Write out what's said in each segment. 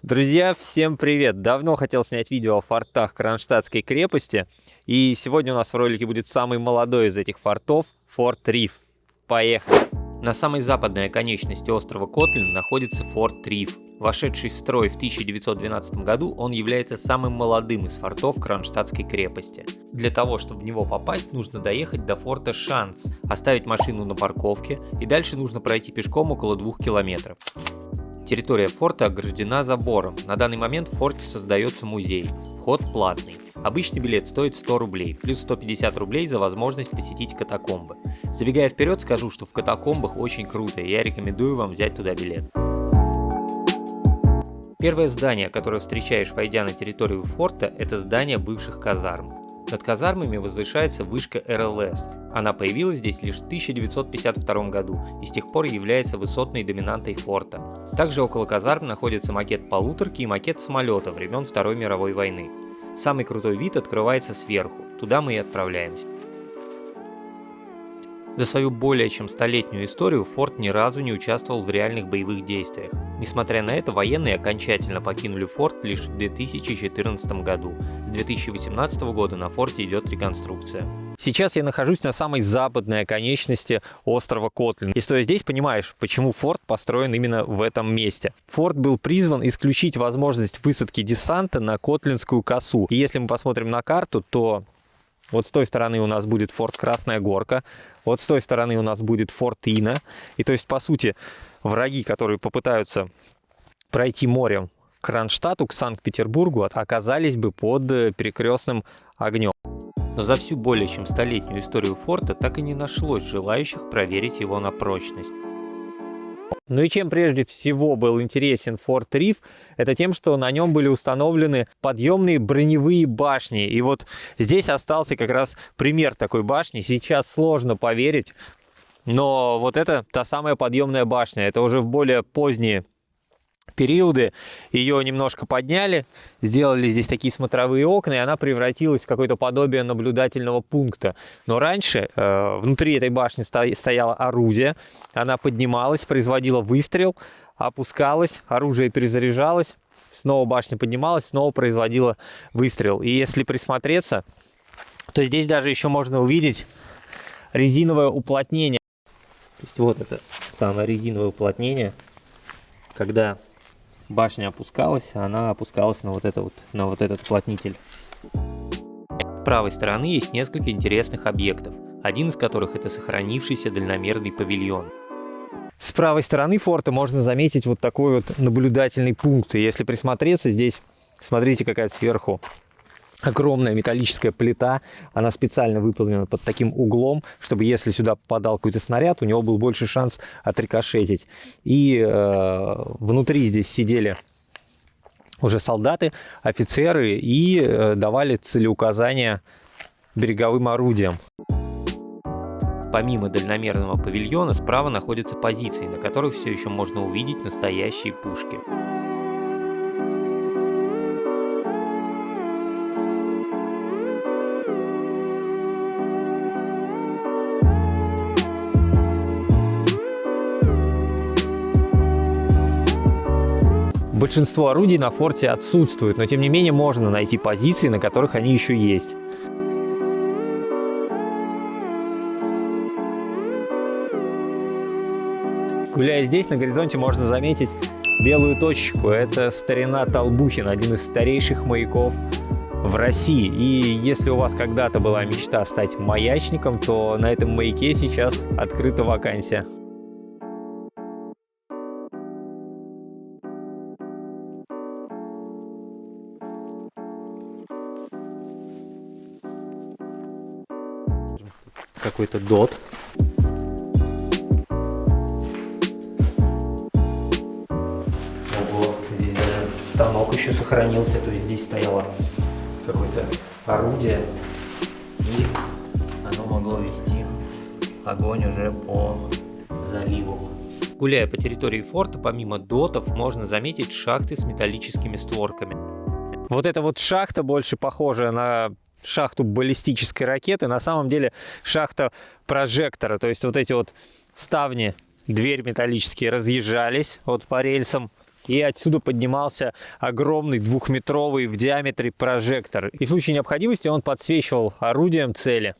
Друзья, всем привет! Давно хотел снять видео о фортах Кронштадтской крепости, и сегодня у нас в ролике будет самый молодой из этих фортов – Форт Риф. Поехали! На самой западной оконечности острова Котлин находится Форт Риф. Вошедший в строй в 1912 году, он является самым молодым из фортов Кронштадтской крепости. Для того, чтобы в него попасть, нужно доехать до форта Шанц, оставить машину на парковке, и дальше нужно пройти пешком около 2 километров. Территория форта ограждена забором. На данный момент в форте создается музей. Вход платный. Обычный билет стоит 100 рублей, плюс 150 рублей за возможность посетить катакомбы. Забегая вперед, скажу, что в катакомбах очень круто, и я рекомендую вам взять туда билет. Первое здание, которое встречаешь, войдя на территорию форта, это здание бывших казарм. Над казармами возвышается вышка РЛС. Она появилась здесь лишь в 1952 году и с тех пор является высотной доминантой форта. Также около казарм находится макет полуторки и макет самолета времен Второй мировой войны. Самый крутой вид открывается сверху, туда мы и отправляемся. За свою более чем столетнюю историю форт ни разу не участвовал в реальных боевых действиях. Несмотря на это, военные окончательно покинули форт лишь в 2014 году. С 2018 года на форте идет реконструкция. Сейчас я нахожусь на самой западной оконечности острова Котлин. И стоя здесь, понимаешь, почему форт построен именно в этом месте. Форт был призван исключить возможность высадки десанта на Котлинскую косу. И если мы посмотрим на карту, то вот с той стороны у нас будет форт Красная Горка, вот с той стороны у нас будет форт Ина. И то есть, по сути, враги, которые попытаются пройти морем к Кронштадту, к Санкт-Петербургу, оказались бы под перекрестным огнем. Но за всю более чем столетнюю историю форта так и не нашлось желающих проверить его на прочность. Ну и чем прежде всего был интересен Форт Риф, это тем, что на нем были установлены подъемные броневые башни. И вот здесь остался как раз пример такой башни. Сейчас сложно поверить, но вот это та самая подъемная башня. Это уже в более поздние периоды ее немножко подняли, сделали здесь такие смотровые окна, и она превратилась в какое-то подобие наблюдательного пункта. Но раньше внутри этой башни стояло орудие, она поднималась, производила выстрел, опускалась, оружие перезаряжалось, снова башня поднималась, снова производила выстрел. И если присмотреться, то здесь даже еще можно увидеть резиновое уплотнение. То есть вот это самое резиновое уплотнение, когда башня опускалась, она опускалась на вот этот уплотнитель. С правой стороны есть несколько интересных объектов, один из которых это сохранившийся дальномерный павильон. С правой стороны форта можно заметить вот такой вот наблюдательный пункт. И если присмотреться, здесь, смотрите, какая сверху огромная металлическая плита, она специально выполнена под таким углом, чтобы если сюда попадал какой-то снаряд, у него был больше шанс отрикошетить. И внутри здесь сидели уже солдаты, офицеры и давали целеуказания береговым орудиям. Помимо дальномерного павильона, справа находятся позиции, на которых все еще можно увидеть настоящие пушки. Большинство орудий на форте отсутствует, но тем не менее можно найти позиции, на которых они еще есть. Гуляя здесь, на горизонте можно заметить белую точку. Это старина Толбухин, один из старейших маяков в России. И если у вас когда-то была мечта стать маячником, то на этом маяке сейчас открыта вакансия. Какой-то дот. Ого, здесь даже станок еще сохранился, то есть здесь стояло какое-то орудие, и оно могло вести огонь уже по заливу. Гуляя по территории форта, помимо дотов, можно заметить шахты с металлическими створками. Вот эта вот шахта больше похожа на шахту баллистической ракеты, на самом деле шахта прожектора. То есть вот эти вот ставни, дверь металлические разъезжались вот по рельсам, и отсюда поднимался огромный двухметровый в диаметре прожектор. И в случае необходимости он подсвечивал орудием цели.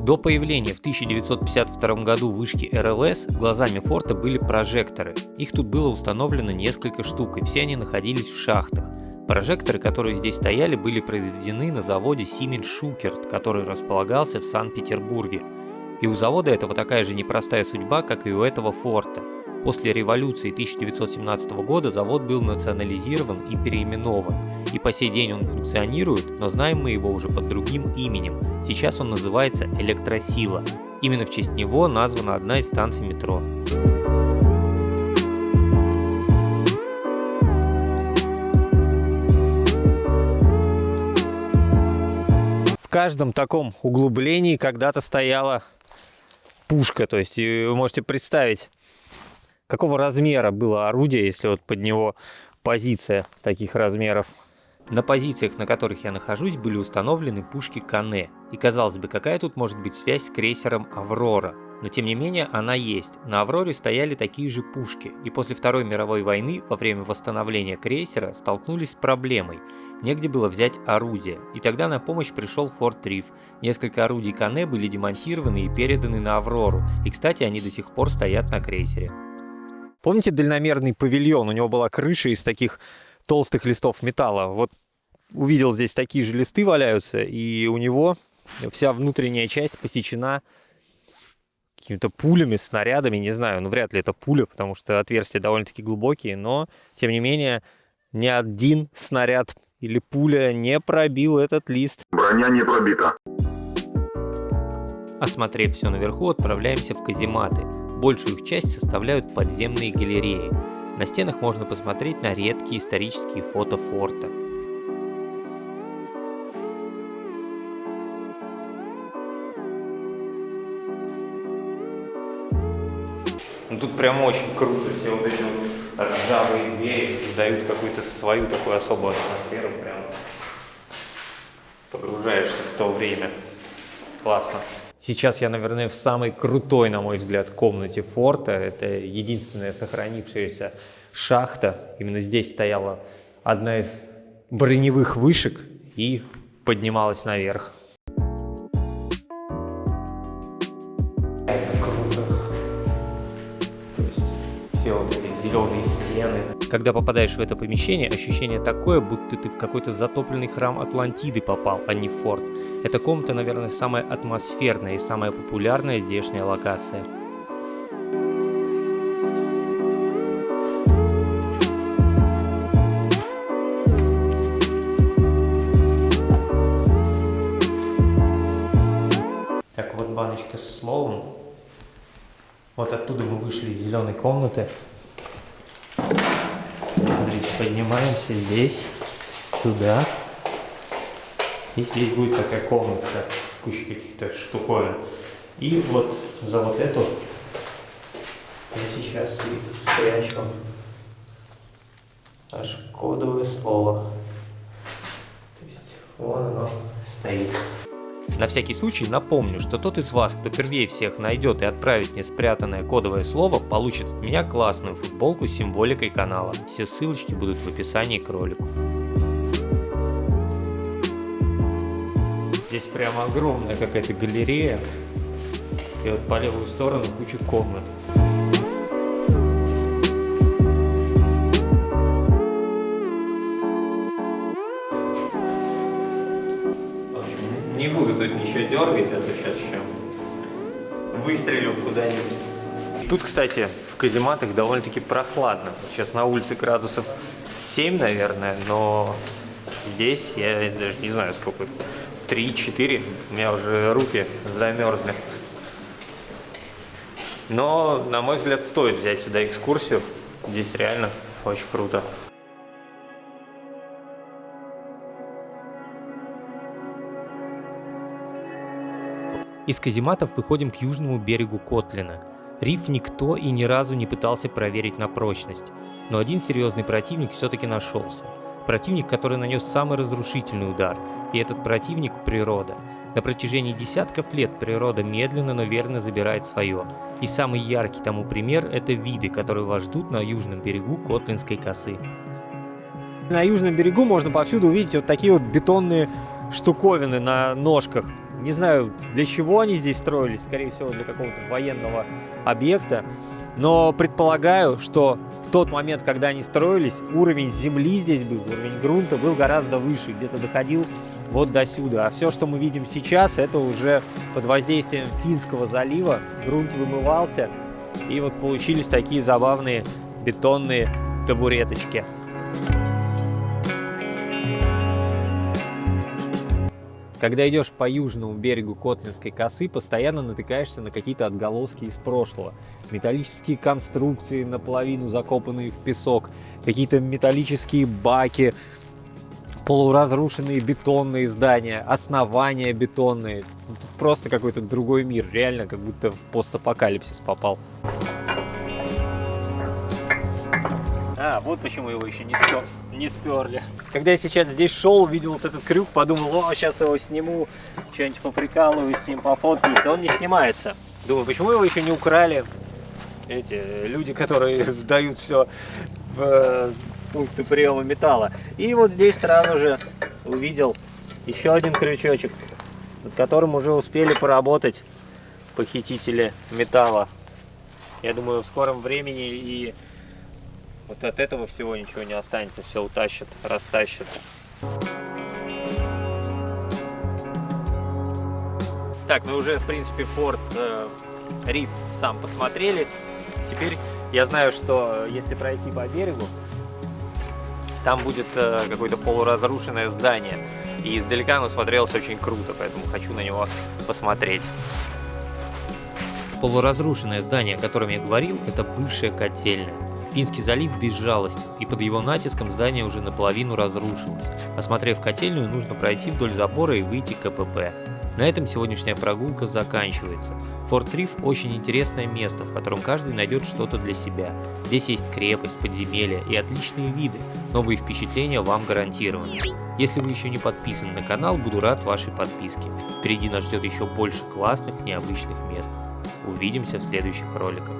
До появления в 1952 году вышки РЛС глазами форта были прожекторы. Их тут было установлено несколько штук, и все они находились в шахтах. Прожекторы, которые здесь стояли, были произведены на заводе Siemens Schuckert, который располагался в Санкт-Петербурге. И у завода этого такая же непростая судьба, как и у этого форта. После революции 1917 года завод был национализирован и переименован. И по сей день он функционирует, но знаем мы его уже под другим именем. Сейчас он называется Электросила. Именно в честь него названа одна из станций метро. В каждом таком углублении когда-то стояла пушка. То есть вы можете представить, какого размера было орудие, если вот под него позиция таких размеров. На позициях, на которых я нахожусь, были установлены пушки Кане. И казалось бы, какая тут может быть связь с крейсером «Аврора»? Но тем не менее она есть. На «Авроре» стояли такие же пушки. И после Второй мировой войны, во время восстановления крейсера, столкнулись с проблемой. Негде было взять орудия. И тогда на помощь пришел Форт Риф. Несколько орудий Кане были демонтированы и переданы на «Аврору». И, кстати, они до сих пор стоят на крейсере. Помните дальномерный павильон? У него была крыша из таких толстых листов металла. Вот увидел, здесь такие же листы валяются, и у него вся внутренняя часть посечена какими-то пулями, снарядами, не знаю, ну вряд ли это пуля, потому что отверстия довольно-таки глубокие, но тем не менее ни один снаряд или пуля не пробил этот лист. Броня не пробита. Осмотрев все наверху, отправляемся в казематы. Большую их часть составляют подземные галереи. На стенах можно посмотреть на редкие исторические фото форта. Ну, тут прям очень круто, все вот эти вот ржавые двери дают какую-то свою такую особую атмосферу, прям погружаешься в то время. Классно. Сейчас я, наверное, в самой крутой, на мой взгляд, комнате форта. Это единственная сохранившаяся шахта. Именно здесь стояла одна из броневых вышек и поднималась наверх. Это круто. То есть все вот эти зеленые стены. Когда попадаешь в это помещение, ощущение такое, будто ты в какой-то затопленный храм Атлантиды попал, а не в форт. Эта комната, наверное, самая атмосферная и самая популярная здешняя локация. Так, вот баночка с словом. Вот оттуда мы вышли из зеленой комнаты. Смотрите, поднимаемся здесь, сюда. И здесь будет такая комната с кучей каких-то штуковин. И вот за вот эту я сейчас и спрячу аж кодовое слово. То есть вон оно стоит. На всякий случай напомню, что тот из вас, кто первее всех найдет и отправит мне спрятанное кодовое слово, получит от меня классную футболку с символикой канала. Все ссылочки будут в описании к ролику. Здесь прямо огромная какая-то галерея, и вот по левую сторону куча комнат. В общем, не буду тут ничего дергать, а то сейчас еще выстрелю куда-нибудь. Тут, кстати, в казематах довольно-таки прохладно. Сейчас на улице градусов 7, наверное, но здесь я даже не знаю сколько. 3-4, у меня уже руки замерзли. Но, на мой взгляд, стоит взять сюда экскурсию. Здесь реально очень круто. Из казематов выходим к южному берегу Котлина. Риф никто и ни разу не пытался проверить на прочность. Но один серьезный противник все-таки нашелся. Противник, который нанес самый разрушительный удар. И этот противник – природа. На протяжении десятков лет природа медленно, но верно забирает свое. И самый яркий тому пример – это виды, которые вас ждут на южном берегу Котлинской косы. На южном берегу можно повсюду увидеть вот такие вот бетонные штуковины на ножках. Не знаю, для чего они здесь строились, скорее всего, для какого-то военного объекта. Но предполагаю, что в тот момент, когда они строились, уровень земли здесь был, уровень грунта был гораздо выше, где-то доходил вот до сюда. А все, что мы видим сейчас, это уже под воздействием Финского залива. Грунт вымывался, и вот получились такие забавные бетонные табуреточки. Когда идешь по южному берегу Котлинской косы, постоянно натыкаешься на какие-то отголоски из прошлого. Металлические конструкции, наполовину закопанные в песок, какие-то металлические баки, полуразрушенные бетонные здания, основания бетонные. Тут просто какой-то другой мир, реально как будто в постапокалипсис попал. Вот почему его еще не сперли. Когда я сейчас здесь шел, увидел вот этот крюк, подумал, сейчас его сниму, что-нибудь поприкалываю с ним, пофоткаюсь, но он не снимается. Думаю, почему его еще не украли эти люди, которые сдают все в пункты приема металла. И вот здесь сразу же увидел еще один крючочек, над которым уже успели поработать похитители металла. Я думаю, в скором времени и вот от этого всего ничего не останется, все утащат, растащат. Так, мы уже, в принципе, форт Риф сам посмотрели. Теперь я знаю, что если пройти по берегу, там будет какое-то полуразрушенное здание. И издалека оно смотрелось очень круто, поэтому хочу на него посмотреть. Полуразрушенное здание, о котором я говорил, это бывшая котельная. Финский залив безжалостен, и под его натиском здание уже наполовину разрушилось. Осмотрев котельную, нужно пройти вдоль забора и выйти к КПП. На этом сегодняшняя прогулка заканчивается. Форт Риф очень интересное место, в котором каждый найдет что-то для себя. Здесь есть крепость, подземелья и отличные виды. Новые впечатления вам гарантированы. Если вы еще не подписаны на канал, буду рад вашей подписке. Впереди нас ждет еще больше классных, необычных мест. Увидимся в следующих роликах.